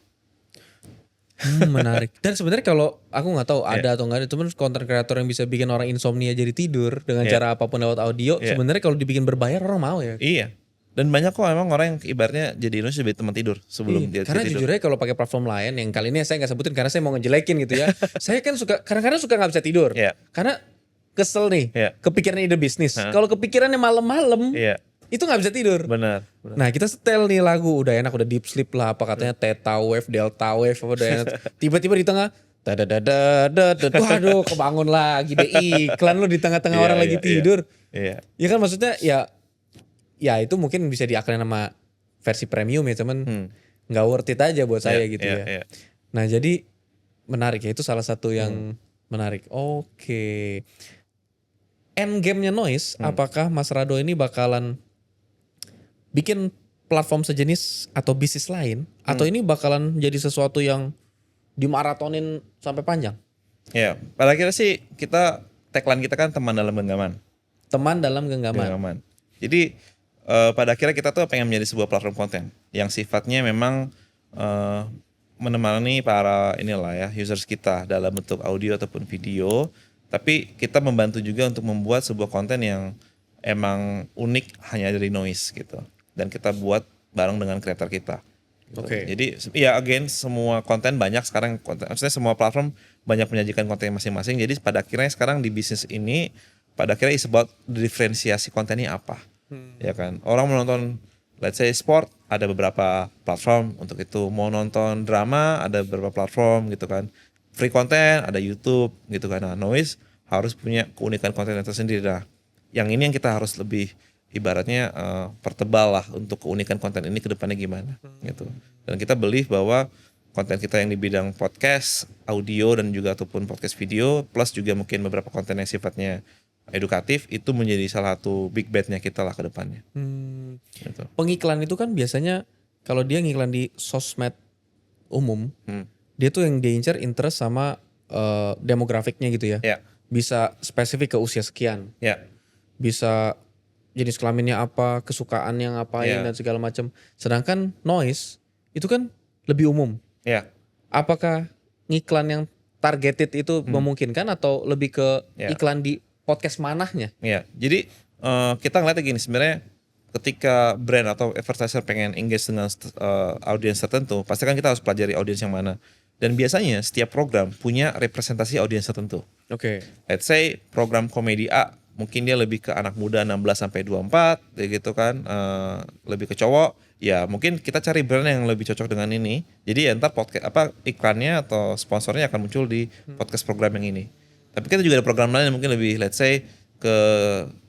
Menarik. Dan sebenarnya kalau aku nggak tahu ada atau nggak ada, cuman konten kreator yang bisa bikin orang insomnia jadi tidur dengan cara apapun lewat audio, sebenarnya kalau dibikin berbayar orang mau ya. Iya. Dan banyak kok emang orang yang ibaratnya jadi Indonesia sebagai teman tidur sebelum dia Karena tidur. jujur aja kalau pakai platform lain yang kali ini saya nggak sebutin karena saya mau ngejelekin gitu ya. Saya kan suka kadang-kadang suka nggak bisa tidur. Iya. Karena kesel nih. Iya. Kepikiran ide bisnis. Kalau kepikirannya malam-malam, Iya. itu nggak bisa tidur. Benar. Nah kita setel nih lagu udah enak, udah deep sleep lah apa katanya theta wave, delta wave apa udah enak. Tiba-tiba di tengah waduh kebangun lagi deh iklan lu di tengah-tengah Iya, orang lagi iya, tidur. Iya. Ya kan maksudnya ya itu mungkin bisa diaklain sama versi premium ya cuman nggak worth it aja buat saya gitu ya. Iya. Nah jadi menarik ya itu salah satu yang menarik. Oke. End game-nya Noise, apakah Mas Rado ini bakalan bikin platform sejenis atau bisnis lain atau ini bakalan jadi sesuatu yang dimaratonin sampai panjang? Ya, pada akhirnya sih tagline kita kan teman dalam genggaman. Teman dalam genggaman. Jadi pada akhirnya kita tuh pengen menjadi sebuah platform konten yang sifatnya memang menemani para users kita dalam bentuk audio ataupun video. Tapi kita membantu juga untuk membuat sebuah konten yang emang unik hanya dari Noise gitu. Dan kita buat bareng dengan kreator kita. Gitu. Oke. Jadi ya again semua konten banyak sekarang maksudnya semua platform banyak menyajikan konten masing-masing. Jadi pada akhirnya sekarang di bisnis ini pada akhirnya is about diferensiasi kontennya apa. Ya kan. Orang mau nonton let's say sport ada beberapa platform untuk itu. Mau nonton drama ada beberapa platform gitu kan. Free konten ada YouTube gitu kan. Nah, Noise harus punya keunikan konten tersendiri. Nah, yang ini yang kita harus lebih ibaratnya pertebal lah untuk keunikan konten ini ke depannya gimana gitu. Dan kita believe bahwa konten kita yang di bidang podcast, audio dan juga ataupun podcast video plus juga mungkin beberapa konten yang sifatnya edukatif itu menjadi salah satu big bet-nya kita lah ke depannya. Gitu. Pengiklan itu kan biasanya kalau dia ngiklan di sosmed umum, dia tuh yang diincar interest sama demografiknya gitu ya. Ya. Bisa spesifik ke usia sekian. Ya. Bisa jenis kelaminnya apa, kesukaan yang ngapain dan segala macam. Sedangkan Noise itu kan lebih umum. Ya. Apakah ngiklan yang targeted itu memungkinkan atau lebih ke iklan di podcast manahnya? Ya. Jadi kita ngeliatnya gini sebenarnya ketika brand atau advertiser pengen engage dengan audiens tertentu, pasti kan kita harus pelajari audiens yang mana. Dan biasanya setiap program punya representasi audiens tertentu. Oke. Let's say program komedi A mungkin dia lebih ke anak muda 16 sampai 24 gitu kan, lebih ke cowok. Ya mungkin kita cari brand yang lebih cocok dengan ini. Jadi ya ntar podcast iklannya atau sponsornya akan muncul di podcast program yang ini. Tapi kita juga ada program lain yang mungkin lebih let's say ke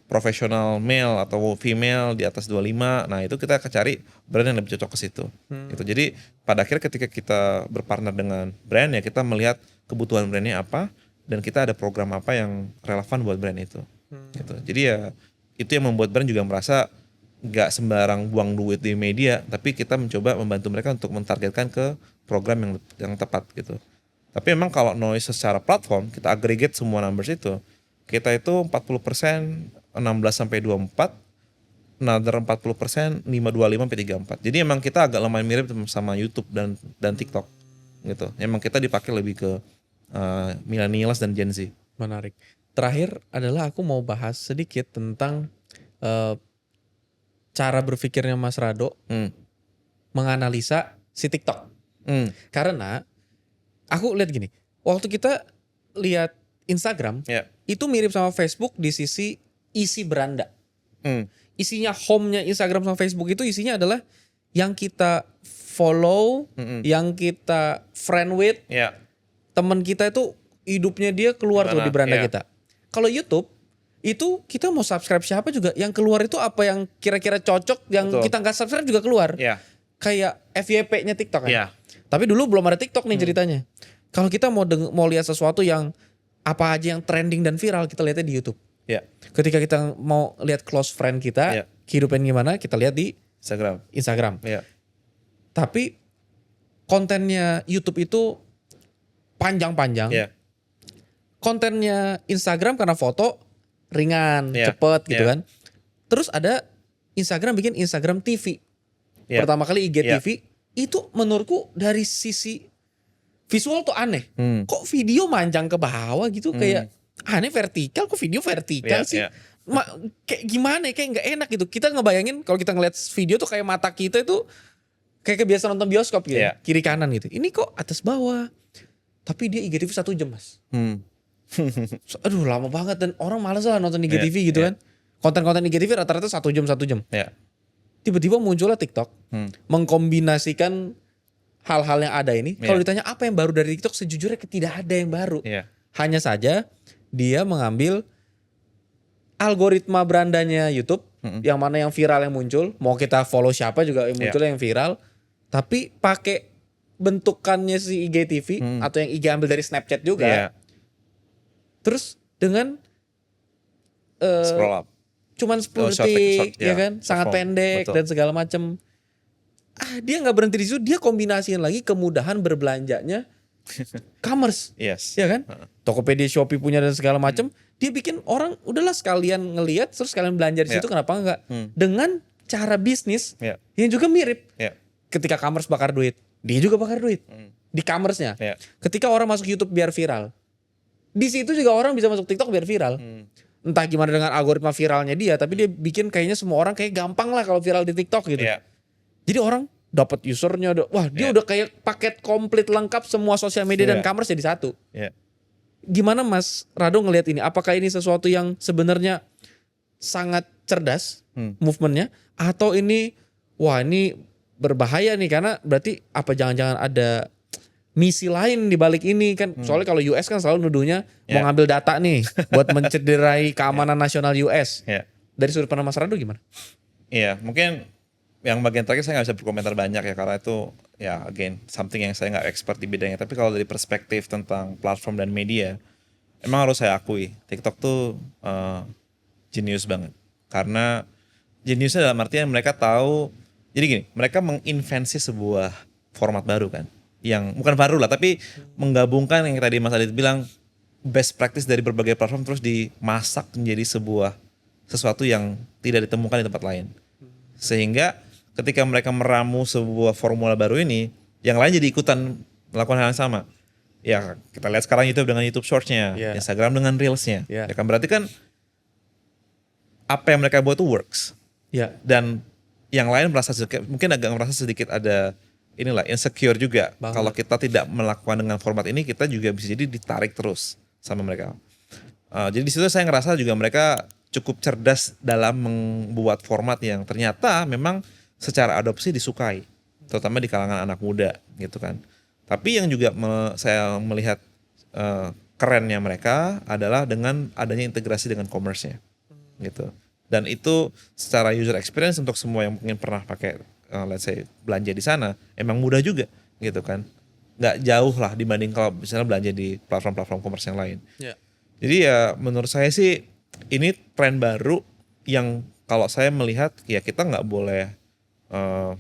profesional male atau female di atas 25. Nah, itu kita akan cari brand yang lebih cocok ke situ. Gitu. Jadi pada akhirnya ketika kita berpartner dengan brand ya kita melihat kebutuhan brandnya apa dan kita ada program apa yang relevan buat brand itu. Gitu. Jadi ya itu yang membuat brand juga merasa nggak sembarang buang duit di media, tapi kita mencoba membantu mereka untuk mentargetkan ke program yang tepat gitu. Tapi memang kalau noise secara platform, kita aggregate semua numbers itu, kita itu 40% 16 sampai 24, another 40% 525 sampai 34. Jadi emang kita agak lumayan mirip sama YouTube dan TikTok gitu. Emang kita dipakai lebih ke millennials dan Gen Z. Menarik. Terakhir adalah aku mau bahas sedikit tentang cara berpikirnya Mas Rado menganalisa si TikTok. Karena aku lihat gini, waktu kita lihat Instagram, itu mirip sama Facebook di sisi isi beranda. Isinya home-nya Instagram sama Facebook itu isinya adalah yang kita follow, yang kita friend with, teman kita itu hidupnya dia keluar tuh di beranda kita. Kalau YouTube itu kita mau subscribe siapa juga yang keluar itu apa yang kira-kira cocok, yang kita nggak subscribe juga keluar. Kayak FYP-nya TikTok kan. Tapi dulu belum ada TikTok nih ceritanya. Kalau kita mau lihat sesuatu yang apa aja yang trending dan viral, kita lihatnya di YouTube. Ketika kita mau lihat close friend kita, kehidupan gimana, kita lihat di Instagram. Tapi kontennya YouTube itu panjang-panjang. Kontennya Instagram karena foto ringan, cepet gitu kan. Terus ada Instagram bikin Instagram TV. Pertama kali IGTV itu menurutku dari sisi visual tuh aneh. Kok video manjang ke bawah gitu kayak aneh, vertikal, kok video vertikal sih. Kayak gimana ya, kayak gak enak gitu. Kita ngebayangin kalau kita ngeliat video tuh kayak mata kita itu kayak kebiasaan nonton bioskop gitu. Kiri kanan gitu. Ini kok atas bawah. Tapi dia IGTV 1 jam mas. Aduh lama banget dan orang malas lah nonton IGTV gitu kan. Konten-konten IGTV rata-rata 1 jam. Tiba-tiba muncullah TikTok mengkombinasikan hal-hal yang ada ini. Kalau ditanya apa yang baru dari TikTok, sejujurnya tidak ada yang baru. Hanya saja dia mengambil algoritma berandanya YouTube, yang mana yang viral yang muncul, mau kita follow siapa juga yang muncul yang viral, tapi pakai bentukannya si IGTV atau yang IG ambil dari Snapchat juga. Terus dengan scroll up. Cuman 10 detik, ya kan, sangat pendek dan segala macam. Dia nggak berhenti di situ, dia kombinasiin lagi kemudahan berbelanjanya commerce, ya kan, Tokopedia, Shopee punya dan segala macam. Dia bikin orang udahlah sekalian ngelihat, terus sekalian belanja di situ, kenapa enggak? Dengan cara bisnis yang juga mirip. Ketika commerce bakar duit, dia juga bakar duit di commerce-nya. Ketika orang masuk YouTube biar viral, di situ juga orang bisa masuk TikTok biar viral. Entah gimana dengan algoritma viralnya dia, tapi dia bikin kayaknya semua orang kayak gampang lah kalau viral di TikTok gitu. Jadi orang dapat usernya, wah dia udah kayak paket komplit lengkap semua sosial media dan commerce jadi satu. Gimana Mas Rado ngelihat ini? Apakah ini sesuatu yang sebenarnya sangat cerdas movementnya, atau ini wah ini berbahaya nih karena berarti apa jangan-jangan ada misi lain di balik ini kan? Soalnya kalau US kan selalu nuduhnya mau ngambil data nih buat mencederai keamanan nasional US. Dari sudut pandang Mas Rado gimana? Mungkin yang bagian terakhir saya nggak bisa berkomentar banyak ya, karena itu ya again something yang saya nggak expert di bidangnya. Tapi kalau dari perspektif tentang platform dan media, emang harus saya akui TikTok tuh genius banget. Karena geniusnya dalam artian mereka tahu, jadi gini, mereka menginvensi sebuah format baru kan, yang bukan baru lah, tapi menggabungkan yang tadi Mas Adit bilang best practice dari berbagai platform terus dimasak menjadi sesuatu yang tidak ditemukan di tempat lain. Sehingga ketika mereka meramu sebuah formula baru ini, yang lain jadi ikutan melakukan hal yang sama. Ya kita lihat sekarang YouTube dengan YouTube Shorts-nya, Instagram dengan Reels-nya. Ya kan berarti kan apa yang mereka buat itu works. Dan yang lain mungkin agak merasa sedikit ada inilah insecure juga. Kalau kita tidak melakukan dengan format ini, kita juga bisa jadi ditarik terus sama mereka. Jadi di situ saya ngerasa juga mereka cukup cerdas dalam membuat format yang ternyata memang secara adopsi disukai, terutama di kalangan anak muda gitu kan. Tapi yang juga saya melihat kerennya mereka adalah dengan adanya integrasi dengan commerce-nya gitu. Dan itu secara user experience untuk semua yang mungkin pernah pakai let's say belanja di sana emang mudah juga gitu kan. Nggak jauh lah dibanding kalau misalnya belanja di platform-platform commerce yang lain. Jadi ya menurut saya sih ini tren baru yang kalau saya melihat ya kita nggak boleh uh,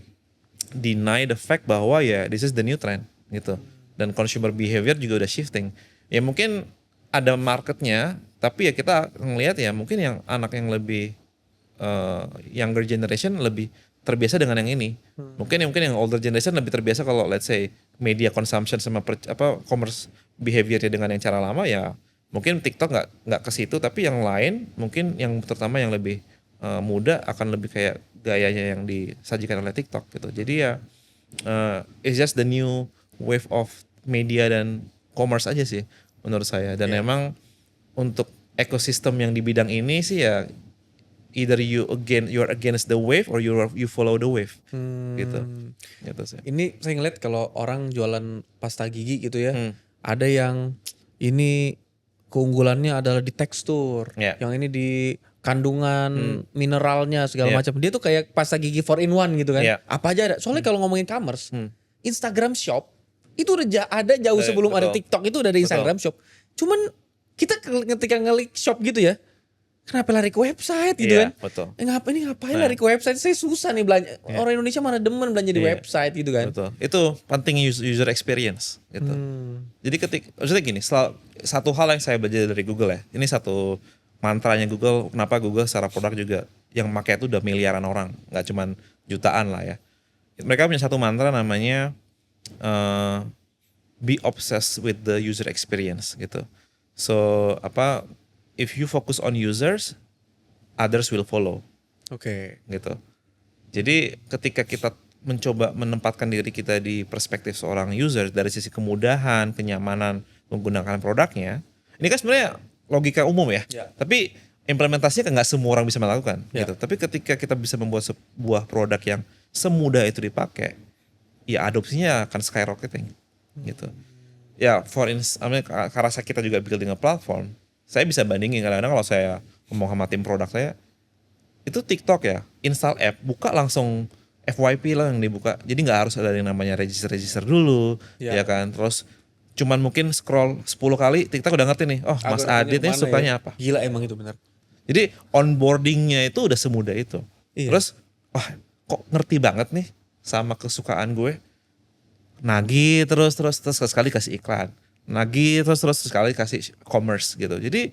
deny the fact bahwa ya this is the new trend gitu. Dan consumer behavior juga udah shifting. Ya mungkin ada marketnya, tapi ya kita ngelihat ya mungkin yang anak yang lebih younger generation lebih terbiasa dengan yang ini. Mungkin yang older generation lebih terbiasa kalau let's say media consumption sama commerce behaviornya dengan yang cara lama ya. Mungkin TikTok nggak ke situ, tapi yang lain mungkin yang terutama yang lebih muda akan lebih kayak gayanya yang disajikan oleh TikTok gitu. Jadi ya it's just the new wave of media dan commerce aja sih menurut saya. Dan memang untuk ekosistem yang di bidang ini sih ya either you're against the wave or you follow the wave gitu. Gitu sih. Ini saya ngeliat kalau orang jualan pasta gigi gitu ya, ada yang ini keunggulannya adalah di tekstur, yang ini di kandungan mineralnya segala macam. Dia tuh kayak pasta gigi 4-in-1 gitu kan. Apa aja ada. Soalnya kalau ngomongin commerce, Instagram Shop itu udah ada jauh sebelum ada TikTok, itu udah ada Instagram Shop. Cuman kita ketika ngelik shop gitu ya, kenapa lari ke website gitu kan? Betul. Ngapain lari ke website? Saya susah nih belanja. Orang Indonesia mana demen belanja di website gitu kan? Betul. Itu penting user experience gitu. Jadi maksudnya gini, satu hal yang saya belajar dari Google ya. Ini satu mantranya Google. Kenapa Google secara produk juga yang pakai itu udah miliaran orang, nggak cuman jutaan lah ya. Mereka punya satu mantra namanya be obsessed with the user experience gitu. So if you focus on users, others will follow. Oke. Gitu. Jadi ketika kita mencoba menempatkan diri kita di perspektif seorang user dari sisi kemudahan, kenyamanan menggunakan produknya, ini kan sebenarnya logika umum ya. Tapi implementasinya kan nggak semua orang bisa melakukan. Gitu. Tapi ketika kita bisa membuat sebuah produk yang semudah itu dipakai, ya adopsinya akan skyrocketing. Gitu. Ya, karena kita juga building a platform. Saya bisa bandingin kadang-kadang kalau saya ngomong sama tim produk saya, itu TikTok ya, install app, buka langsung FYP lah yang dibuka. Jadi nggak harus ada yang namanya register dulu, ya kan. Terus cuman mungkin scroll 10 kali, TikTok udah ngerti nih, oh Mas Adit ini sukanya apa. Gila emang itu benar. Jadi onboardingnya itu udah semudah itu. Terus, wah kok ngerti banget nih sama kesukaan gue. Nagih terus sekali kasih iklan. Nagih terus sekali kasih commerce gitu. Jadi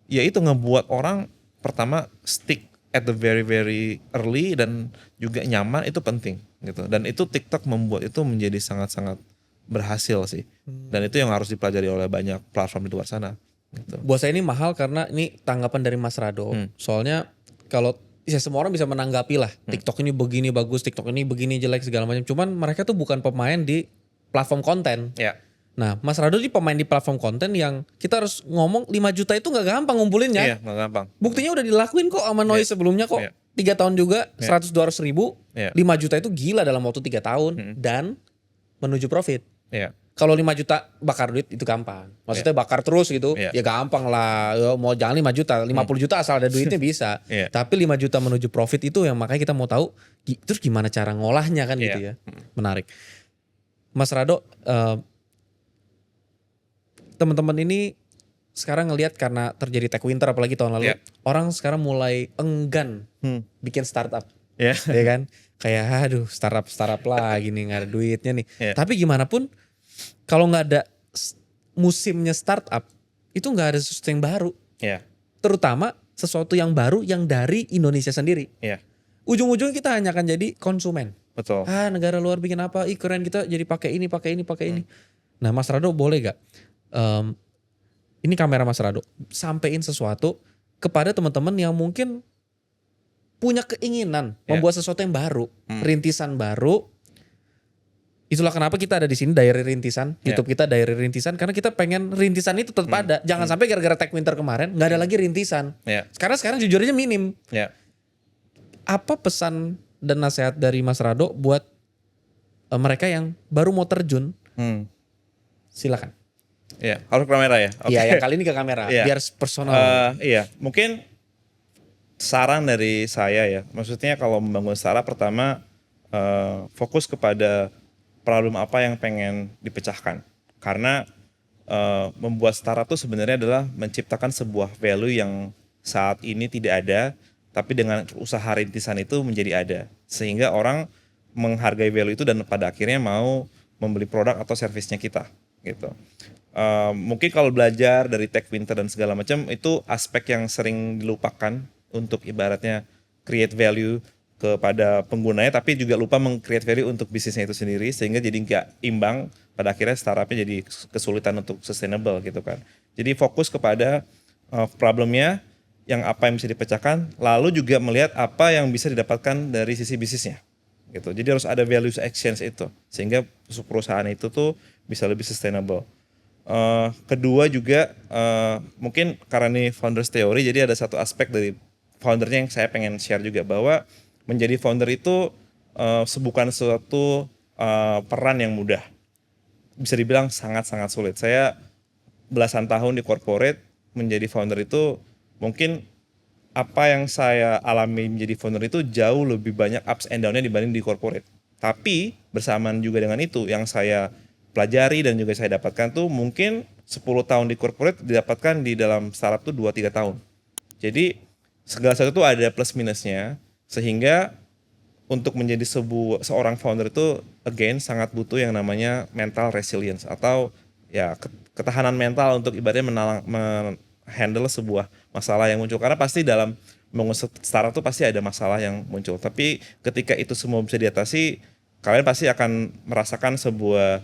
ya itu ngebuat orang pertama stick at the very very early dan juga nyaman, itu penting gitu. Dan itu TikTok membuat itu menjadi sangat-sangat berhasil sih. Dan itu yang harus dipelajari oleh banyak platform di luar sana gitu. Buat saya ini mahal karena ini tanggapan dari Mas Rado. Soalnya kalau ya semua orang bisa menanggapi lah, TikTok ini begini bagus, TikTok ini begini jelek segala macam. Cuman mereka tuh bukan pemain di platform konten. Nah, Mas Rado ini pemain di platform konten yang kita harus ngomong 5 juta itu gak gampang ngumpulinnya. Iya, gak gampang. Buktinya udah dilakuin kok sama Noise sebelumnya kok. 3 tahun juga, 100-200 ribu. 5 juta itu gila dalam waktu 3 tahun. Dan menuju profit. Kalau 5 juta bakar duit itu gampang. Maksudnya bakar terus gitu, ya gampang lah. Mau jangan 5 juta, 50 juta asal ada duitnya bisa. Tapi 5 juta menuju profit itu yang makanya kita mau tahu, terus gimana cara ngolahnya kan gitu ya. Menarik. Mas Rado, teman-teman ini sekarang ngelihat karena terjadi tech winter apalagi tahun lalu, orang sekarang mulai enggan bikin startup, ya kan? Kayak aduh startup lagi nih nggak ada duitnya nih. Tapi gimana pun kalau nggak ada musimnya startup itu nggak ada sesuatu yang baru. Terutama sesuatu yang baru yang dari Indonesia sendiri. Ujung-ujungnya kita hanya akan jadi konsumen. Betul. Negara luar bikin apa? Ih keren, kita jadi pakai ini. Nah Mas Rado boleh gak? Ini kamera Mas Rado. Sampein sesuatu kepada teman-teman yang mungkin punya keinginan membuat sesuatu yang baru, rintisan baru. Itulah kenapa kita ada di sini Diary Rintisan, YouTube kita Diary Rintisan, karena kita pengen rintisan itu tetap ada. Jangan sampai gara-gara tech winter kemarin nggak ada lagi rintisan. Sekarang jujur aja minim. Apa pesan dan nasihat dari Mas Rado buat mereka yang baru mau terjun? Silakan. Iya, harus ke kamera ya. Iya, yang kali ini ke kamera, biar personal. Iya, mungkin saran dari saya ya. Maksudnya kalau membangun startup, pertama fokus kepada problem apa yang pengen dipecahkan. Karena membuat startup itu sebenarnya adalah menciptakan sebuah value yang saat ini tidak ada, tapi dengan usaha rintisan itu menjadi ada. Sehingga orang menghargai value itu dan pada akhirnya mau membeli produk atau servisnya kita gitu. Mungkin kalau belajar dari Techwinter dan segala macam itu aspek yang sering dilupakan untuk ibaratnya create value kepada penggunanya, tapi juga lupa meng-create value untuk bisnisnya itu sendiri, sehingga jadi nggak imbang, pada akhirnya startupnya jadi kesulitan untuk sustainable gitu kan. Jadi fokus kepada problemnya, yang apa yang bisa dipecahkan, lalu juga melihat apa yang bisa didapatkan dari sisi bisnisnya gitu. Jadi harus ada value exchange itu, sehingga perusahaan itu tuh bisa lebih sustainable. Kedua juga mungkin karena ini founders theory, jadi ada satu aspek dari foundernya yang saya pengen share juga, bahwa menjadi founder itu bukan suatu peran yang mudah. Bisa dibilang sangat-sangat sulit. Saya belasan tahun di corporate, menjadi founder itu mungkin apa yang saya alami menjadi founder itu jauh lebih banyak ups and down-nya dibanding di corporate. Tapi bersamaan juga dengan itu yang saya pelajari dan juga saya dapatkan tuh mungkin 10 tahun di corporate didapatkan di dalam startup tuh 2-3 tahun. Jadi segala sesuatu tuh ada plus minusnya, sehingga untuk menjadi seorang founder itu again sangat butuh yang namanya mental resilience atau ya ketahanan mental untuk ibaratnya handle sebuah masalah yang muncul, karena pasti dalam mengusut startup tuh pasti ada masalah yang muncul, tapi ketika itu semua bisa diatasi, kalian pasti akan merasakan sebuah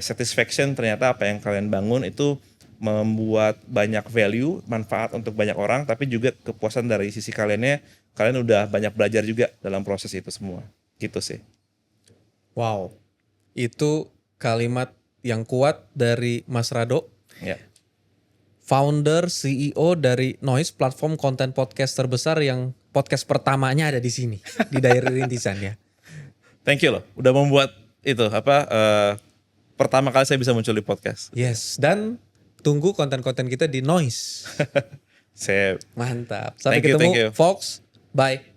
satisfaction, ternyata apa yang kalian bangun itu membuat banyak value, manfaat untuk banyak orang, tapi juga kepuasan dari sisi kalian udah banyak belajar juga dalam proses itu semua. Gitu sih. Wow. Itu kalimat yang kuat dari Mas Rado. Ya. Founder, CEO dari Noise, platform konten podcast terbesar yang podcast pertamanya ada di sini. Di Diary Rintisan ya. Thank you loh, udah membuat itu pertama kali saya bisa muncul di podcast. Yes, dan tunggu konten-konten kita di Noise. Saya Mantap. Sampai Thank you, ketemu, thank you. folks. Bye.